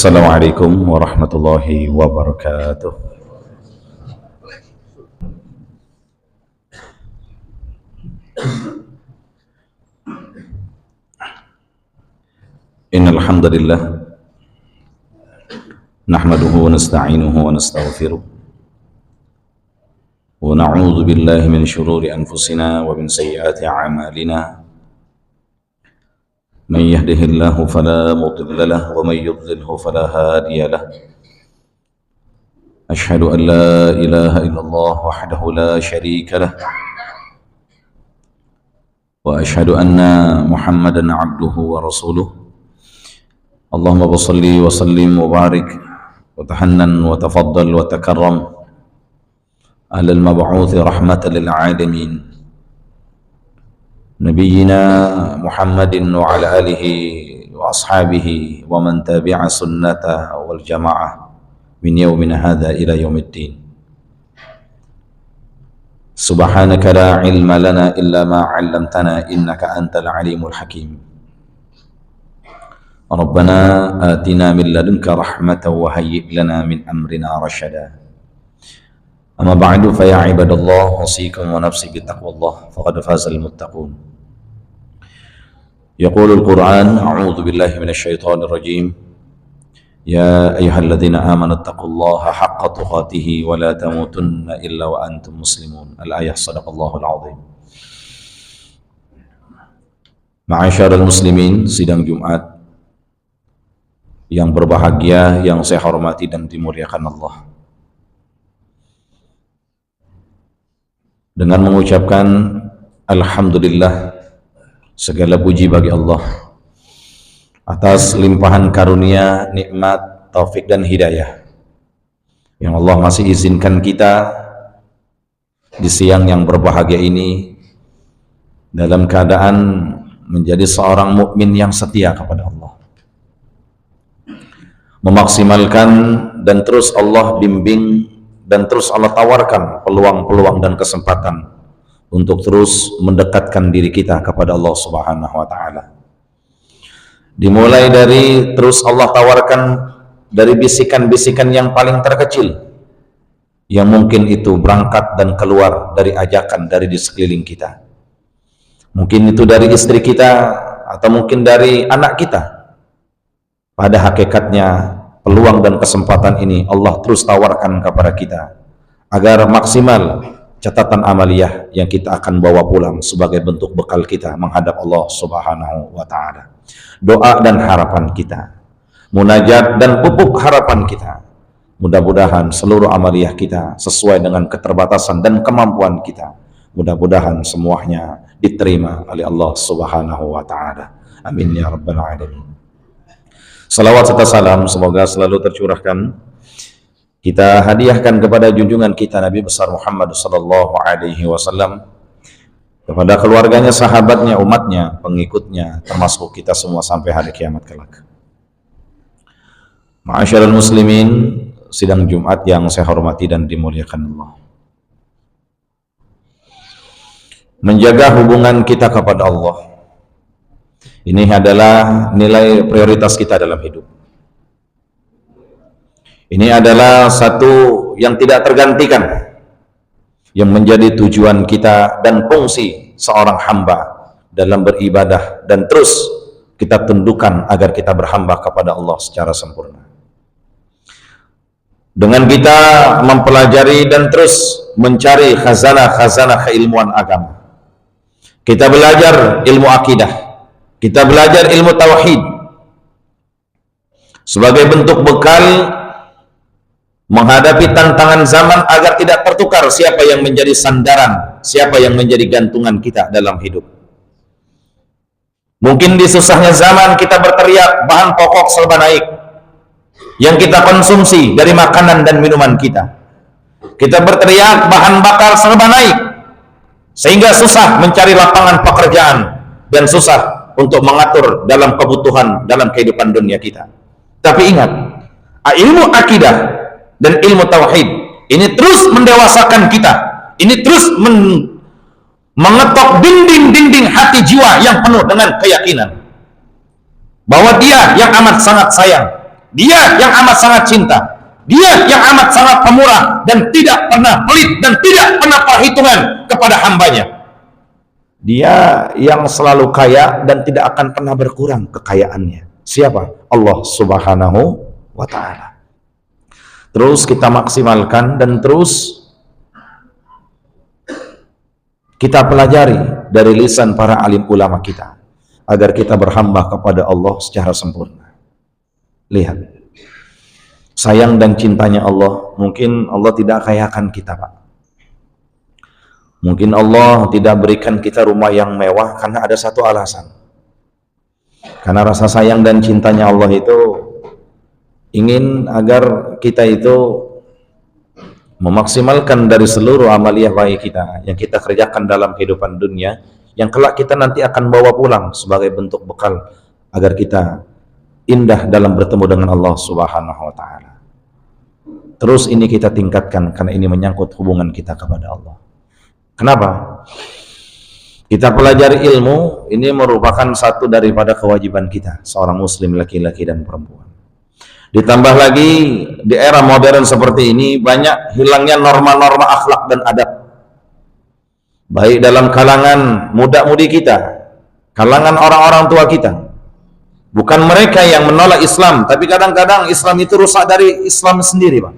Assalamualaikum warahmatullahi wabarakatuh. Innal hamdalillah nahmaduhu wa nasta'inuhu wa nastaghfiruh wa na'udzu billahi min shururi anfusina wa min sayyiati a'malina. من يهده الله فلا مضل له ومن يضلله فلا هادي له. أشهد أن لا إله إلا الله وحده لا شريك له وأشهد أن محمدا عبده ورسوله. اللهم صل وسلم وبارك وتحنن وتفضل وتكرم على المبعوث رحمة للعالمين نبينا محمد وعلى آله وأصحابه ومن تبع سنته والجماعة من يومنا هذا إلى يوم الدين. سبحانك لا علم لنا إلا ما علمتنا إنك أنت العليم الحكيم. ربنا آتنا من لدنك رحمة وهيئ لنا من أمرنا رشدا. أما بعد فيا عباد الله أوصيكم ونفسي بتقوى الله فقد فاز المتقون. يقول القرآن أعوذ بالله من الشيطان الرجيم يا أيها الذين آمنوا اتقوا الله حق تقاته ولا تموتن إلا وأنتم مسلمون. الآية صدق الله العظيم. Ma'asyiral muslimin, sidang Jumat yang berbahagia, yang saya hormati dan dimuliakan Allah, dengan mengucapkan alhamdulillah, segala puji bagi Allah atas limpahan karunia, nikmat, taufik dan hidayah yang Allah masih izinkan kita di siang yang berbahagia ini dalam keadaan menjadi seorang mukmin yang setia kepada Allah, memaksimalkan dan terus Allah bimbing dan terus Allah tawarkan peluang-peluang dan kesempatan untuk terus mendekatkan diri kita kepada Allah Subhanahu wa Ta'ala. Dimulai dari terus Allah tawarkan dari bisikan-bisikan yang paling terkecil yang mungkin itu berangkat dan keluar dari ajakan dari di sekeliling kita. Mungkin itu dari istri kita atau mungkin dari anak kita. Pada hakikatnya peluang dan kesempatan ini Allah terus tawarkan kepada kita agar maksimal catatan amaliyah yang kita akan bawa pulang sebagai bentuk bekal kita menghadap Allah Subhanahu wa Ta'ala. Doa dan harapan kita, munajat dan pupuk harapan kita, mudah-mudahan seluruh amaliyah kita sesuai dengan keterbatasan dan kemampuan kita, mudah-mudahan semuanya diterima oleh Allah Subhanahu wa Ta'ala. Amin ya rabbal alamin. Salawat serta salam semoga selalu tercurahkan, kita hadiahkan kepada junjungan kita Nabi besar Muhammad sallallahu alaihi wasallam, kepada keluarganya, sahabatnya, umatnya, pengikutnya, termasuk kita semua sampai hari kiamat kelak. Ma'asyiral muslimin, sidang Jumat yang saya hormati dan dimuliakan Allah. Menjaga hubungan kita kepada Allah, ini adalah nilai prioritas kita dalam hidup. Ini adalah satu yang tidak tergantikan, yang menjadi tujuan kita dan fungsi seorang hamba dalam beribadah, dan terus kita tundukkan agar kita berhamba kepada Allah secara sempurna. Dengan kita mempelajari dan terus mencari khazanah-khazanah keilmuan agama, kita belajar ilmu akidah, kita belajar ilmu tauhid sebagai bentuk bekal menghadapi tantangan zaman agar tidak tertukar siapa yang menjadi sandaran, siapa yang menjadi gantungan kita dalam hidup. Mungkin di susahnya zaman kita berteriak bahan pokok serba naik yang kita konsumsi dari makanan dan minuman kita. Kita berteriak bahan bakar serba naik sehingga susah mencari lapangan pekerjaan dan susah untuk mengatur dalam kebutuhan dalam kehidupan dunia kita. Tapi ingat, ilmu akidah dan ilmu tauhid ini terus mendewasakan kita, ini terus mengetok dinding-dinding hati jiwa yang penuh dengan keyakinan bahwa Dia yang amat sangat sayang Dia yang amat sangat cinta, Dia yang amat sangat pemurah dan tidak pernah pelit dan tidak pernah perhitungan kepada hambanya. Dia yang selalu kaya dan tidak akan pernah berkurang kekayaannya. Siapa? Allah Subhanahu wa ta'ala. Terus kita maksimalkan dan terus kita pelajari dari lisan para alim ulama kita agar kita berhamba kepada Allah secara sempurna. Lihat, sayang dan cintanya Allah, mungkin Allah tidak kayakan kita, Pak. Mungkin Allah tidak berikan kita rumah yang mewah karena ada satu alasan. Karena rasa sayang dan cintanya Allah itu ingin agar kita itu memaksimalkan dari seluruh amaliyah baik kita yang kita kerjakan dalam kehidupan dunia, yang kelak kita nanti akan bawa pulang sebagai bentuk bekal agar kita indah dalam bertemu dengan Allah Subhanahu wa ta'ala. Terus ini kita tingkatkan karena ini menyangkut hubungan kita kepada Allah. Kenapa? Kita pelajari ilmu, ini merupakan satu daripada kewajiban kita, seorang muslim laki-laki dan perempuan. Ditambah lagi di era modern seperti ini banyak hilangnya norma-norma akhlak dan adab, baik dalam kalangan muda-mudi kita, kalangan orang-orang tua kita. Bukan mereka yang menolak Islam, tapi kadang-kadang Islam itu rusak dari Islam sendiri, Pak.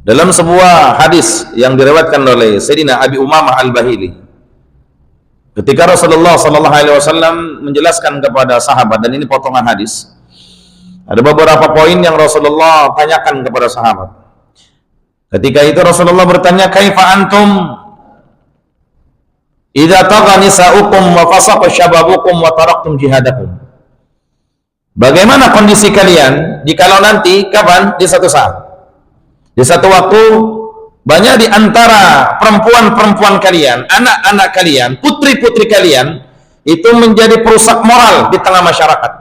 Dalam sebuah hadis yang diriwayatkan oleh Sayyidina Abi Umamah Al-Bahili, ketika Rasulullah SAW menjelaskan kepada sahabat, dan ini potongan hadis, ada beberapa poin yang Rasulullah tanyakan kepada sahabat. Ketika itu Rasulullah bertanya, kaifa antum idza tagha nisa'ukum wa fasaqa syababukum wa taraktum jihadakum? Bagaimana kondisi kalian jikalau nanti, kapan? Di satu saat, di satu waktu, banyak di antara perempuan-perempuan kalian, anak-anak kalian, putri-putri kalian itu menjadi perusak moral di tengah masyarakat.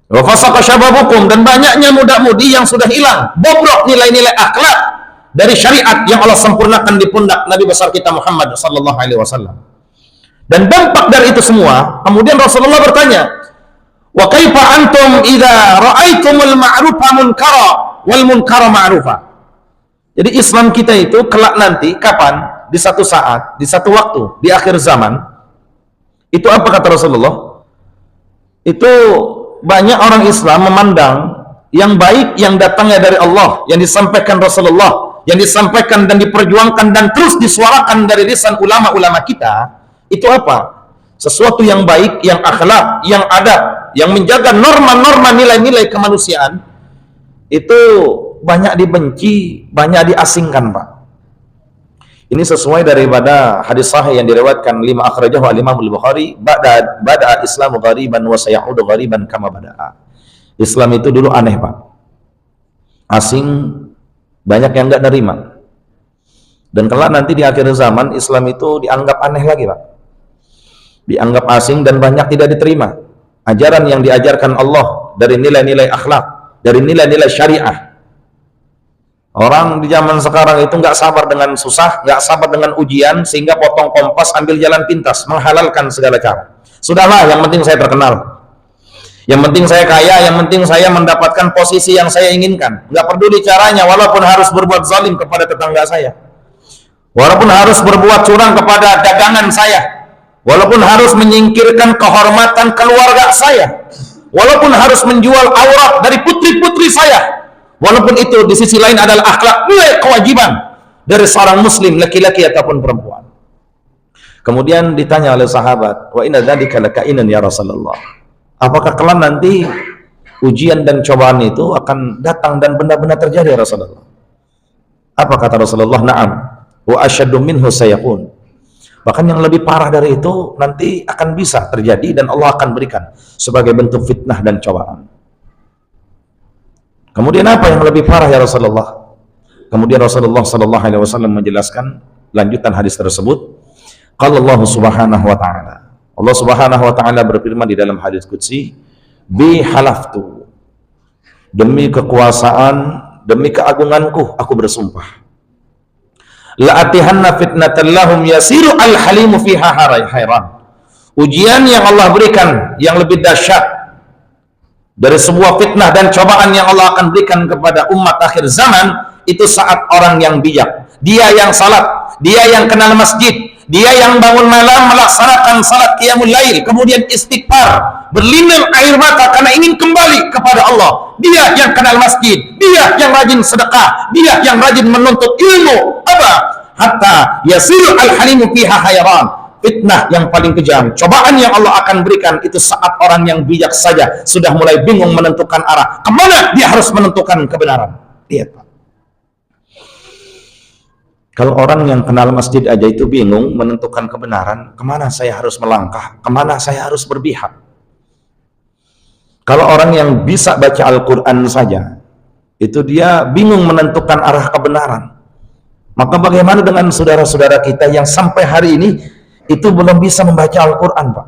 Wa fasaqa syababukum, dan banyaknya muda-mudi yang sudah hilang, bobrok nilai-nilai akhlak dari syariat yang Allah sempurnakan di pundak Nabi besar kita Muhammad sallallahu alaihi wasallam. Dan dampak dari itu semua, kemudian Rasulullah bertanya, wa kaifa antum idza ra'aitumul ma'rufa munkara wal munkara ma'rufa? Jadi Islam kita itu kelak nanti, kapan? Di satu saat, di satu waktu, di akhir zaman. Itu apa kata Rasulullah? Itu banyak orang Islam memandang yang baik yang datangnya dari Allah, yang disampaikan Rasulullah, yang disampaikan dan diperjuangkan dan terus disuarakan dari lisan ulama-ulama kita, itu apa? Sesuatu yang baik, yang akhlak, yang adab, yang menjaga norma-norma nilai-nilai kemanusiaan, itu banyak dibenci, banyak diasingkan, Pak. Ini sesuai daripada hadis sahih yang diriwayatkan lima akhrajahu al-Imam al-Bukhari, bada'a Islamu ghariban wa sayaudu ghariban kama bada'a. Islam itu dulu aneh, Pak. Asing, banyak yang enggak nerima. Dan kelak nanti di akhir zaman Islam itu dianggap aneh lagi, Pak. Dianggap asing dan banyak tidak diterima. Ajaran yang diajarkan Allah dari nilai-nilai akhlak, dari nilai-nilai syariah. Orang di zaman sekarang itu nggak sabar dengan susah, nggak sabar dengan ujian, sehingga potong kompas, ambil jalan pintas, menghalalkan segala cara. Sudahlah, yang penting saya terkenal, yang penting saya kaya, yang penting saya mendapatkan posisi yang saya inginkan. Nggak peduli caranya, walaupun harus berbuat zalim kepada tetangga saya, walaupun harus berbuat curang kepada dagangan saya, walaupun harus menyingkirkan kehormatan keluarga saya, walaupun harus menjual aurat dari putri-putri saya, walaupun itu di sisi lain adalah akhlak, nilai kewajiban dari seorang muslim, laki-laki ataupun perempuan. Kemudian ditanya oleh sahabat, wa inna dzalika lakainan ya Rasulullah, apakah kelak nanti ujian dan cobaan itu akan datang dan benar-benar terjadi ya Rasulullah? Apa kata Rasulullah? Na'am, wa asyaddu minhu sayakun. Bahkan yang lebih parah dari itu nanti akan bisa terjadi dan Allah akan berikan sebagai bentuk fitnah dan cobaan. Kemudian apa yang lebih parah ya Rasulullah? Kemudian Rasulullah sallallahu alaihi wasallam menjelaskan lanjutan hadis tersebut. Qala Allah Subhanahu wa taala. Allah Subhanahu wa taala berfirman di dalam hadis qudsi, "Bi halaftu." Demi kekuasaan, demi keagunganku aku bersumpah. La atihanna fitnatan lahum yasiru al-halimu fiha hayran. Ujian yang Allah berikan yang lebih dahsyat dari sebuah fitnah dan cobaan yang Allah akan berikan kepada umat akhir zaman, itu saat orang yang bijak, dia yang salat, dia yang kenal masjid, dia yang bangun malam melaksanakan salat qiyamul lail, kemudian istighfar, berlinang air mata karena ingin kembali kepada Allah. Dia yang kenal masjid, dia yang rajin sedekah, dia yang rajin menuntut ilmu. Apa? Hatta yasiru al-halimu fiha hayran. Fitnah yang paling kejam, cobaan yang Allah akan berikan itu saat orang yang bijak saja sudah mulai bingung menentukan arah. Kemana dia harus menentukan kebenaran? Lihat Pak. Kalau orang yang kenal masjid aja itu bingung menentukan kebenaran, kemana saya harus melangkah, kemana saya harus berpihak. Kalau orang yang bisa baca Al-Quran saja, itu dia bingung menentukan arah kebenaran. Maka bagaimana dengan saudara-saudara kita yang sampai hari ini itu belum bisa membaca Al-Quran, Pak?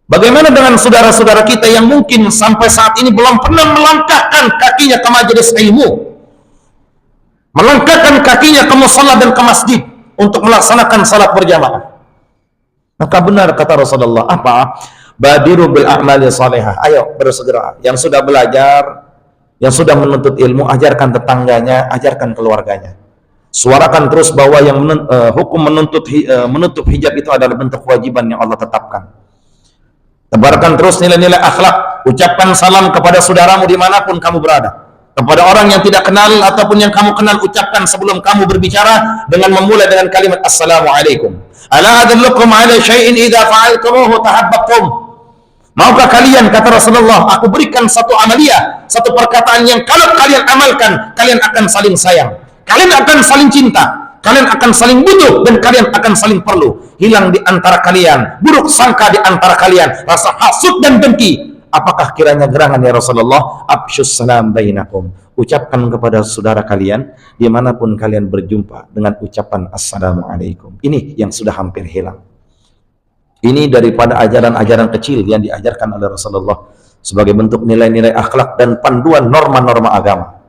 Bagaimana dengan saudara-saudara kita yang mungkin sampai saat ini belum pernah melangkahkan kakinya ke majelis ilmu, melangkahkan kakinya ke musalla dan ke masjid untuk melaksanakan salat berjamaah? Maka benar kata Rasulullah, apa? Badiru bil a'mali salihah. Ayo bersegera. Yang sudah belajar, yang sudah menuntut ilmu, ajarkan tetangganya, ajarkan keluarganya. Suarakan terus bahwa yang hukum menutup hijab itu adalah bentuk kewajiban yang Allah tetapkan. Tebarkan terus nilai-nilai akhlak. Ucapkan salam kepada saudaramu dimanapun kamu berada. Kepada orang yang tidak kenal ataupun yang kamu kenal, ucapkan sebelum kamu berbicara dengan memulai dengan kalimat Assalamualaikum. Ala adullukum ala syai'in idza fa'altumuhu tahabbtum. Maukah kalian, kata Rasulullah, aku berikan satu amaliyah, satu perkataan yang kalau kalian amalkan, kalian akan saling sayang, kalian akan saling cinta, kalian akan saling butuh, dan kalian akan saling perlu. Hilang di antara kalian buruk sangka, di antara kalian rasa hasud dan dengki. Apakah kiranya gerangan ya Rasulullah? Absyus salam bainakum. Ucapkan kepada saudara kalian dimanapun kalian berjumpa dengan ucapan Assalamualaikum. Ini yang sudah hampir hilang. Ini daripada ajaran-ajaran kecil yang diajarkan oleh Rasulullah sebagai bentuk nilai-nilai akhlak dan panduan norma-norma agama.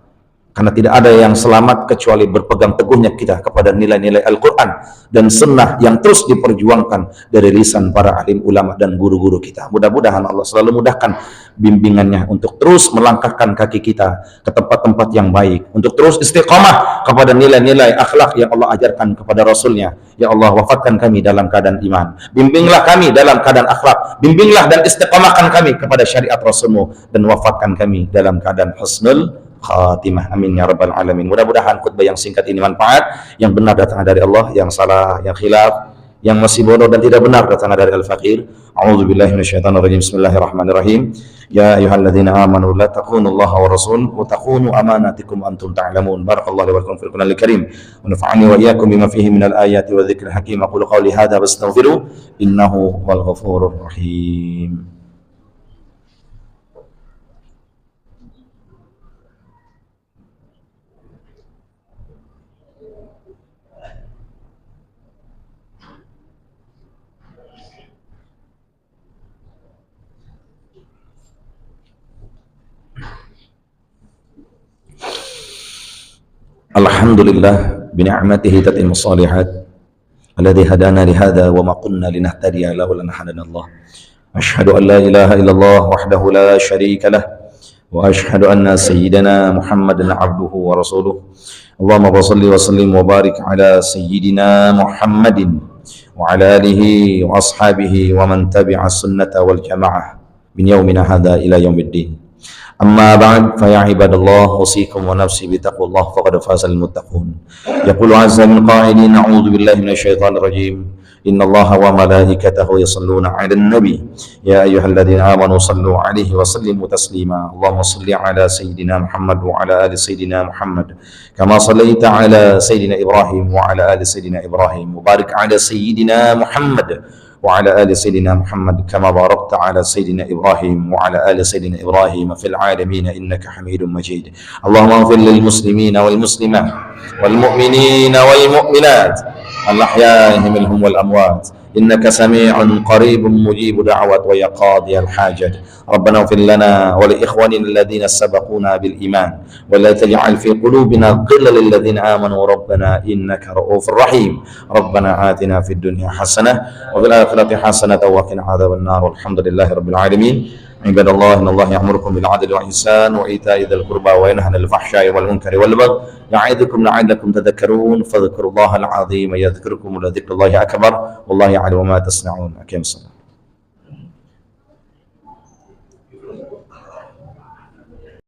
Karena tidak ada yang selamat kecuali berpegang teguhnya kita kepada nilai-nilai Al-Quran dan sunnah yang terus diperjuangkan dari lisan para alim ulama dan guru-guru kita. Mudah-mudahan Allah selalu mudahkan bimbingannya untuk terus melangkahkan kaki kita ke tempat-tempat yang baik, untuk terus istiqamah kepada nilai-nilai akhlak yang Allah ajarkan kepada Rasulnya. Ya Allah, wafatkan kami dalam keadaan iman, bimbinglah kami dalam keadaan akhlak, bimbinglah dan istiqamahkan kami kepada syariat Rasulmu, dan wafatkan kami dalam keadaan husnul khatimah. Amin ya rabbal alamin. Mudah-mudahan khutbah yang singkat ini manfaat, yang benar datang dari Allah, yang salah, yang khilaf, yang masih bodoh dan tidak benar datang dari al-faqir. A'udzubillahi minasyaitonir rajim. Bismillahirrahmanirrahim. Ya ayyuhalladzina amanu la taqunullaha wa rasul wa taqunu amanatikum antum ta'lamun. Barakallahu li wa lakum fil Qur'anil karim wa nafa'ani wa iyyakum bima fihi minal ayati wa dzikril hakim. Aqulu qawli hadza wastaghfiru innahu wal ghafurur rahim. Alhamdulillah bini'matihi tatimmu shalihat alladzi hadana lihada wa ma kunna linahtadiya laula an hadanallah. Asyhadu an la ilaha illallah wahdahu la syarika lah wa asyhadu anna sayyidina Muhammadan abduhu wa rasuluh. Allahumma shalli wa sallim wa barik ala sayyidina Muhammadin wa ala alihi wa ashabihi wa man tabi'a sunnata wal jamaah min yaumina hadha ila yaumiddin. Amma ba'd, fa ya ibadallah, usikum wa nafsi bi taqwallah faqad fazal muttaqun. Yaqulu azza min qa'ilin, a'udzu billahi minasyaitonir rajim. Innallaha wa malaikatahu yusalluna 'alan nabi ya ayyuhalladzina amanu sallu 'alaihi wa sallimu taslima. Allahumma shalli 'ala sayyidina Muhammad wa 'ala ali sayyidina Muhammad kama shallaita 'ala sayyidina Ibrahim wa 'ala ali sayyidina Ibrahim wa barik 'ala sayyidina Muhammad وعلى آل سيدنا محمد كما باركت على سيدنا إبراهيم وعلى آل سيدنا إبراهيم في العالمين إنك حميد مجيد. اللهم اغفر للمسلمين والمسلمات والمؤمنين والمؤمنات الأحياء منهم والأموات إنك سميع قريب مجيب دعوة ويا قاضي الحاجة. ربنا اغفر لنا ولإخواننا الذين سبقونا بالإيمان ولا تجعل في قلوبنا غلا للذين آمنوا ربنا إنك رؤوف رحيم. ربنا آتنا في الدنيا حسنة وفي الآخرة حسنة وقنا عذاب النار والحمد لله رب العالمين. عباد الله إن الله يأمركم بالعدل والإحسان وإيتاء ذي القربى وينهى عن الفحشاء والمنكر والبغي يعظكم لعلكم تذكرون فاذكروا الله العظيم يذكركم ولذكر الله أكبر والله يعلم ما تصنعون. أقيموا الصلاة.